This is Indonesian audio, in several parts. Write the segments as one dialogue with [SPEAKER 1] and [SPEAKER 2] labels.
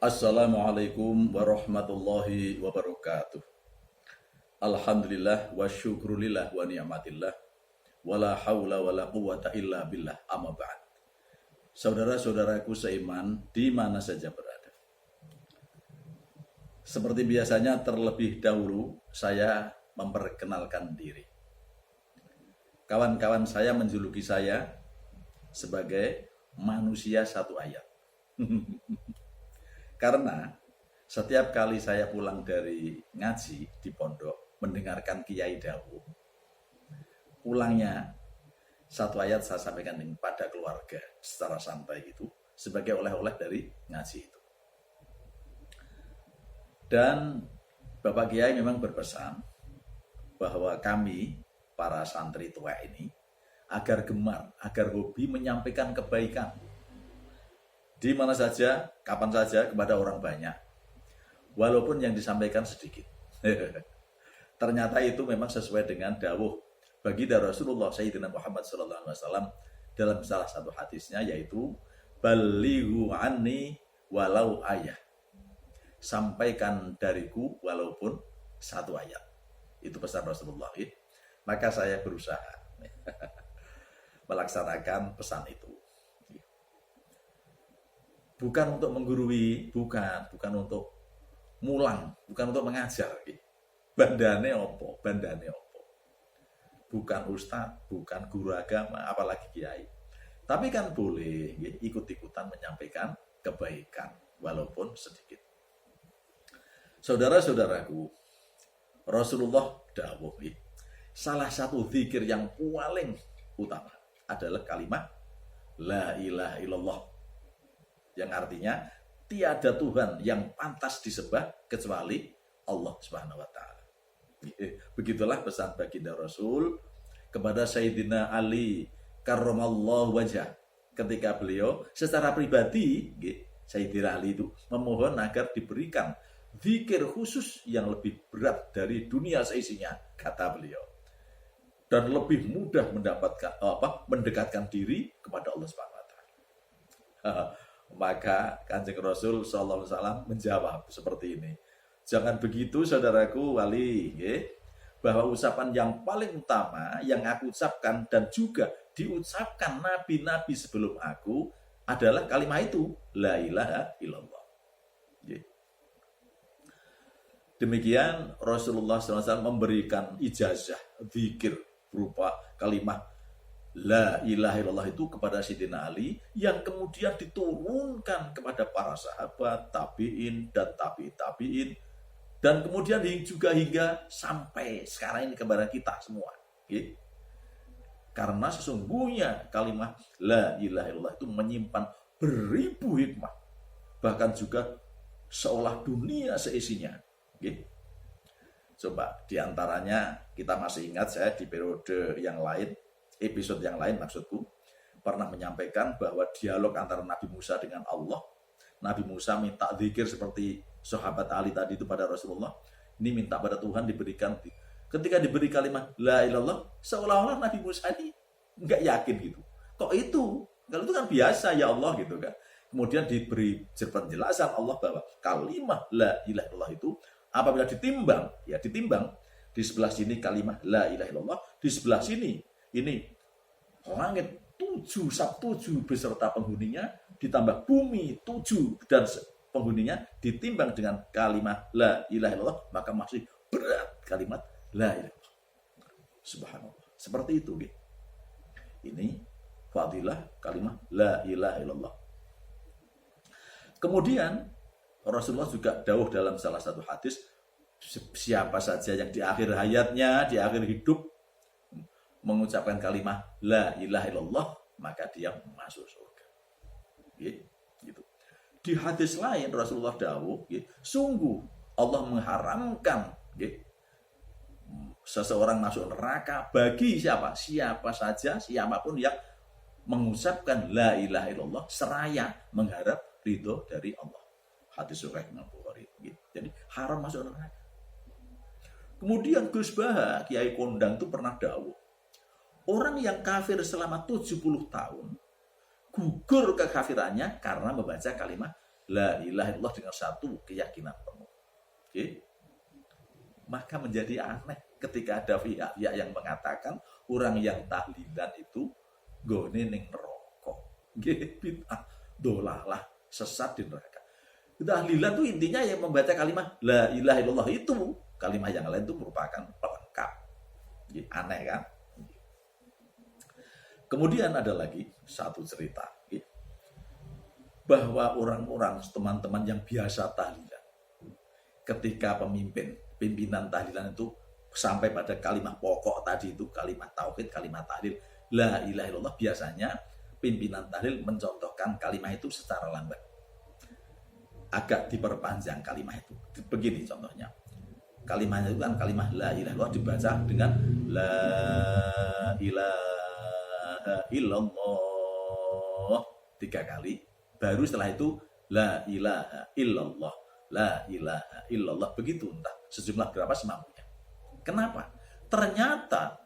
[SPEAKER 1] Assalamualaikum warahmatullahi wabarakatuh. Alhamdulillah wa syukrulillah wa ni'matillah wa la hawla wa la quwata illa billah amma ba'd. Saudara-saudaraku seiman di mana saja berada. Seperti biasanya terlebih dahulu saya memperkenalkan diri. Kawan-kawan saya menjuluki saya sebagai manusia satu ayat. Karena setiap kali saya pulang dari ngaji di pondok, mendengarkan Kiai Dawuh, pulangnya satu ayat saya sampaikan pada keluarga secara santai gitu, sebagai oleh-oleh dari ngaji itu. Dan Bapak Kiai memang berpesan bahwa kami, para santri tua ini, agar gemar, agar hobi menyampaikan kebaikan di mana saja, kapan saja, kepada orang banyak, walaupun yang disampaikan sedikit. Ternyata itu memang sesuai dengan dawuh baginda Rasulullah Sayyidina Muhammad SAW dalam salah satu hadisnya, yaitu balighu anni walau ayah, sampaikan dariku walaupun satu ayat. Itu pesan Rasulullah. Maka saya berusaha melaksanakan pesan itu. Bukan untuk menggurui, bukan untuk mulang, bukan untuk mengajar. Bandane opo. Bukan ustadz, bukan guru agama, apalagi kiai. Tapi kan boleh ikut-ikutan menyampaikan kebaikan, walaupun sedikit. Saudara-saudaraku, Rasulullah dawuh, salah satu zikir yang paling utama adalah kalimat La ilaha illallah, yang artinya tiada Tuhan yang pantas disembah kecuali Allah Subhanahu wa taala. Begitulah pesan baginda Rasul kepada Sayyidina Ali karramallahu wajah, ketika beliau secara pribadi, Sayyidina Ali itu memohon agar diberikan zikir khusus yang lebih berat dari dunia seisinya, kata beliau, dan lebih mudah mendekatkan diri kepada Allah Subhanahu wa taala. Maka Kanjeng Rasul SAW menjawab seperti ini. Jangan begitu saudaraku wali, bahwa ucapan yang paling utama yang aku ucapkan dan juga diucapkan nabi-nabi sebelum aku adalah kalimat itu, La ilaha illallah. Demikian Rasulullah SAW memberikan ijazah zikir berupa kalimat La ilaha illallah itu kepada Sayyidina Ali, yang kemudian diturunkan kepada para sahabat, tabi'in dan tabi'in, dan kemudian juga hingga sampai sekarang ini kepada kita semua. Karena sesungguhnya kalimat La ilaha illallah itu menyimpan beribu hikmah, bahkan juga seolah dunia seisinya. Coba diantaranya kita masih ingat, saya di periode yang lain, episode yang lain maksudku, pernah menyampaikan bahwa dialog antara Nabi Musa dengan Allah. Nabi Musa minta zikir seperti sahabat Ali tadi itu pada Rasulullah. Ini minta pada Tuhan diberikan. Ketika diberi kalimat La ilallah, seolah-olah Nabi Musa ini nggak yakin gitu. Kok itu? Kalau itu kan biasa ya Allah gitu kan. Kemudian diberi penjelasan Allah bahwa kalimat La ilaha illallah itu apabila ditimbang di sebelah sini kalimat La ilaha illallah, di sebelah sini ini langit 7 beserta penghuninya, ditambah bumi 7 dan penghuninya, ditimbang dengan kalimat La ilaha illallah, maka masih berat kalimat La ilaha illallah. Subhanallah. Seperti itu gitu. Ini fadilah kalimat La ilaha illallah. Kemudian Rasulullah juga dawuh dalam salah satu hadis, siapa saja yang di akhir hayatnya, di akhir hidup mengucapkan kalimat La ilaha illallah, maka dia masuk surga. Gitu. Di hadis lain Rasulullah dawuh, sungguh Allah mengharamkan seseorang masuk neraka bagi siapa? Siapa saja, siapapun yang mengucapkan La ilaha illallah seraya mengharap ridho dari Allah. Hadis Sahih Bukhari. Jadi haram masuk neraka. Kemudian Gus Baha, Kiai Kondang itu pernah dawuh, orang yang kafir selama 70 tahun gugur kekafirannya karena membaca kalimat la ilaha illallah dengan satu keyakinan penuh. Oke? Maka menjadi aneh ketika ada pihak-pihak yang mengatakan orang yang tahlilan itu gone ning neraka. Nggih, bid'ah, dolalah, sesat di neraka. Tahlilan itu intinya yang membaca kalimat la ilaha illallah itu. Kalimat yang lain itu merupakan pelengkap. Aneh kan? Kemudian ada lagi satu cerita bahwa orang-orang teman-teman yang biasa tahlilan, ketika pimpinan tahlilan itu sampai pada kalimat pokok tadi itu, kalimat tauhid, kalimat tahlil la ilaha illallah, biasanya pimpinan tahlil mencontohkan kalimat itu secara lambat, agak diperpanjang kalimat itu. Begini contohnya, kalimatnya itu kan kalimat la ilaha illallah dibaca dengan la ilaha illallah 3 kali, baru setelah itu la ilaha illallah, la ilaha illallah, begitu entah sejumlah berapa semampunya. Kenapa? Ternyata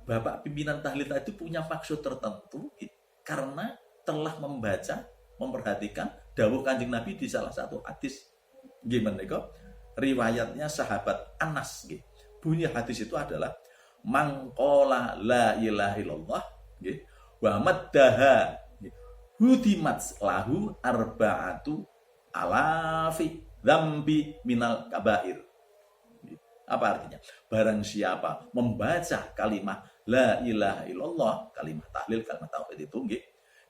[SPEAKER 1] Bapak pimpinan tahlil itu punya maksud tertentu karena telah memperhatikan dawuh Kanjeng Nabi di salah satu hadis. Gimana kok? Riwayatnya sahabat Anas. Bunyi hadis itu adalah mangkola la ilaha illallah wa maddaha hudimat lahu arba'atu alafi dzambi minal kabair. Apa artinya? Barang siapa membaca kalimat la ilaha illallah, kalimat tahlil, kalimat tauhid itu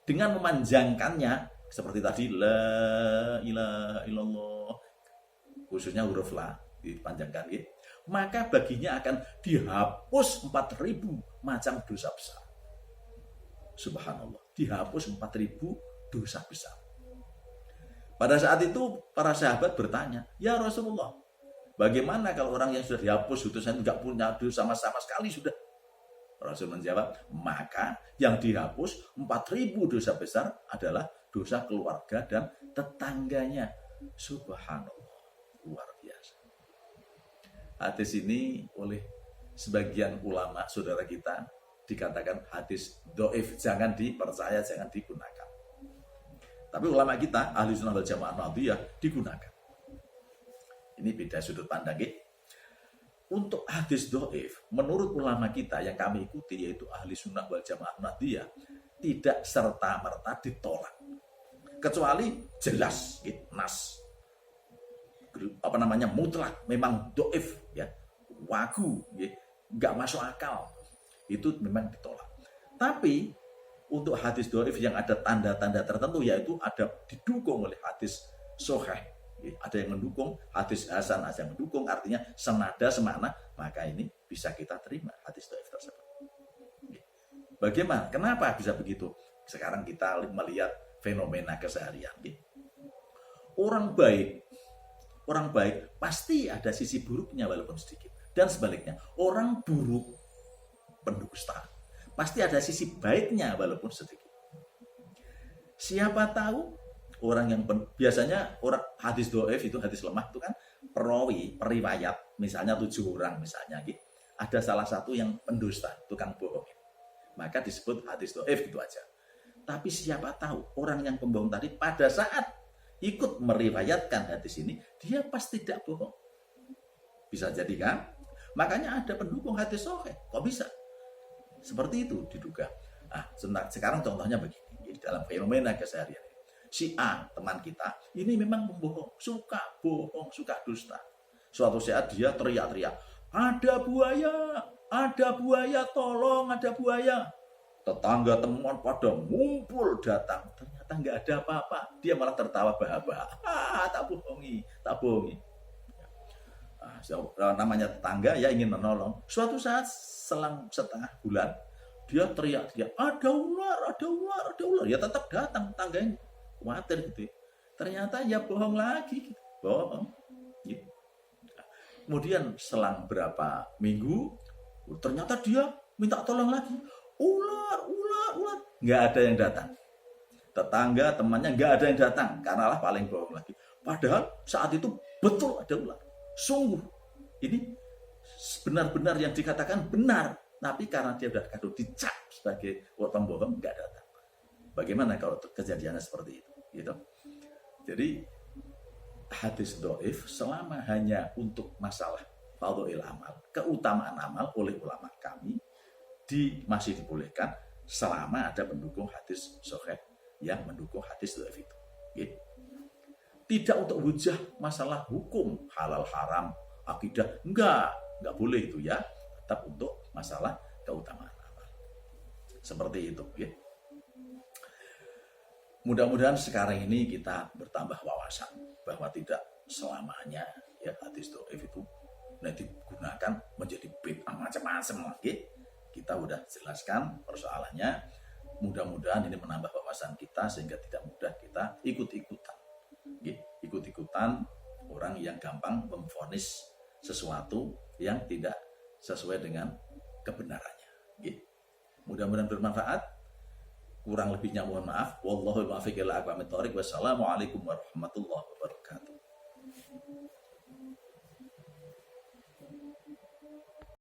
[SPEAKER 1] dengan memanjangkannya seperti tadi la ilaha illallah, khususnya huruf la dipanjangkan maka baginya akan dihapus 4.000 macam dosa besar. Subhanallah, dihapus 4.000 dosa besar. Pada saat itu para sahabat bertanya, ya Rasulullah, bagaimana kalau orang yang sudah dihapus dosanya tidak punya dosa sama sekali sudah? Rasul menjawab, maka yang dihapus 4.000 dosa besar adalah dosa keluarga dan tetangganya. Subhanallah, luar biasa. Hadis ini oleh sebagian ulama saudara kita dikatakan hadis dhaif, jangan dipercaya, jangan digunakan. Tapi ulama kita ahli sunnah wal jamaah Nahdliyah digunakan. Ini beda sudut pandang. Untuk hadis dhaif, menurut ulama kita yang kami ikuti yaitu ahli sunnah wal jamaah Nahdliyah, tidak serta-merta ditolak. Kecuali jelas nas. Mutlak, memang dhaif ya, wagu ya, enggak masuk akal. Itu memang ditolak. Tapi untuk hadis dhaif yang ada tanda-tanda tertentu, yaitu ada didukung oleh hadis sahih, ada yang mendukung, hadis hasan ada yang mendukung, artinya senada semakna, maka ini bisa kita terima hadis dhaif tersebut. Bagaimana? Kenapa bisa begitu? Sekarang kita melihat fenomena keseharian. Orang baik pasti ada sisi buruknya walaupun sedikit. Dan sebaliknya, orang buruk pendusta pasti ada sisi baiknya walaupun sedikit. Siapa tahu orang yang biasanya orang hadis dhaif itu, hadis lemah itu kan perawi, periwayat, misalnya 7 orang misalnya, ada salah satu yang pendusta, tukang bohong, maka disebut hadis dhaif gitu aja. Tapi siapa tahu orang yang pembohong tadi pada saat ikut meriwayatkan hadis ini, dia pasti tidak bohong. Bisa jadi kan? Makanya ada pendukung hadis sahih. Kok bisa? Seperti itu diduga. Sekarang contohnya begini, dalam fenomena keseharian. Si A, teman kita, ini memang pembohong, suka bohong, suka dusta. Suatu saat dia teriak-teriak, ada buaya, tolong, ada buaya. Tetangga teman pada ngumpul datang, ternyata nggak ada apa-apa. Dia malah tertawa bahak-bahak. Tak bohongi. Namanya tetangga ya ingin menolong. Suatu saat selang setengah bulan, dia teriak-teriak, ada ular. Ya tetap datang tetangganya, khawatir gitu. Ternyata ya bohong lagi, bohong. Gitu. Kemudian selang berapa minggu, ternyata dia minta tolong lagi. Ular. Nggak ada yang datang. Tetangga, temannya nggak ada yang datang. Karena lah paling bohong lagi. Padahal saat itu betul ada ular. Sungguh. Ini benar-benar yang dikatakan benar. Tapi karena dia sudah dicap sebagai pembohong, nggak datang. Bagaimana kalau kejadiannya seperti itu? Gitu. Jadi hadis dhaif selama hanya untuk masalah fadhil amal, keutamaan amal oleh ulama kami masih dibolehkan selama ada pendukung hadis sahih yang mendukung hadis dhaif itu. Gitu. Tidak untuk hujah masalah hukum halal haram akidah, enggak boleh itu ya, tetap untuk masalah keutamaan amal. Seperti itu ya. Mudah-mudahan sekarang ini kita bertambah wawasan bahwa tidak selamanya ya hadis dhaif itu digunakan menjadi bid'ah macam-macam lagi. Kita udah jelaskan persoalannya. Mudah-mudahan ini menambah wawasan kita sehingga tidak mudah kita ikut-ikutan. Ikut-ikutan orang yang gampang memvonis sesuatu yang tidak sesuai dengan kebenarannya. Mudah-mudahan bermanfaat. Kurang lebihnya mohon maaf. Wallahu muwaffiq ila aqwamit thoriq. Wassalamualaikum warahmatullahi wabarakatuh.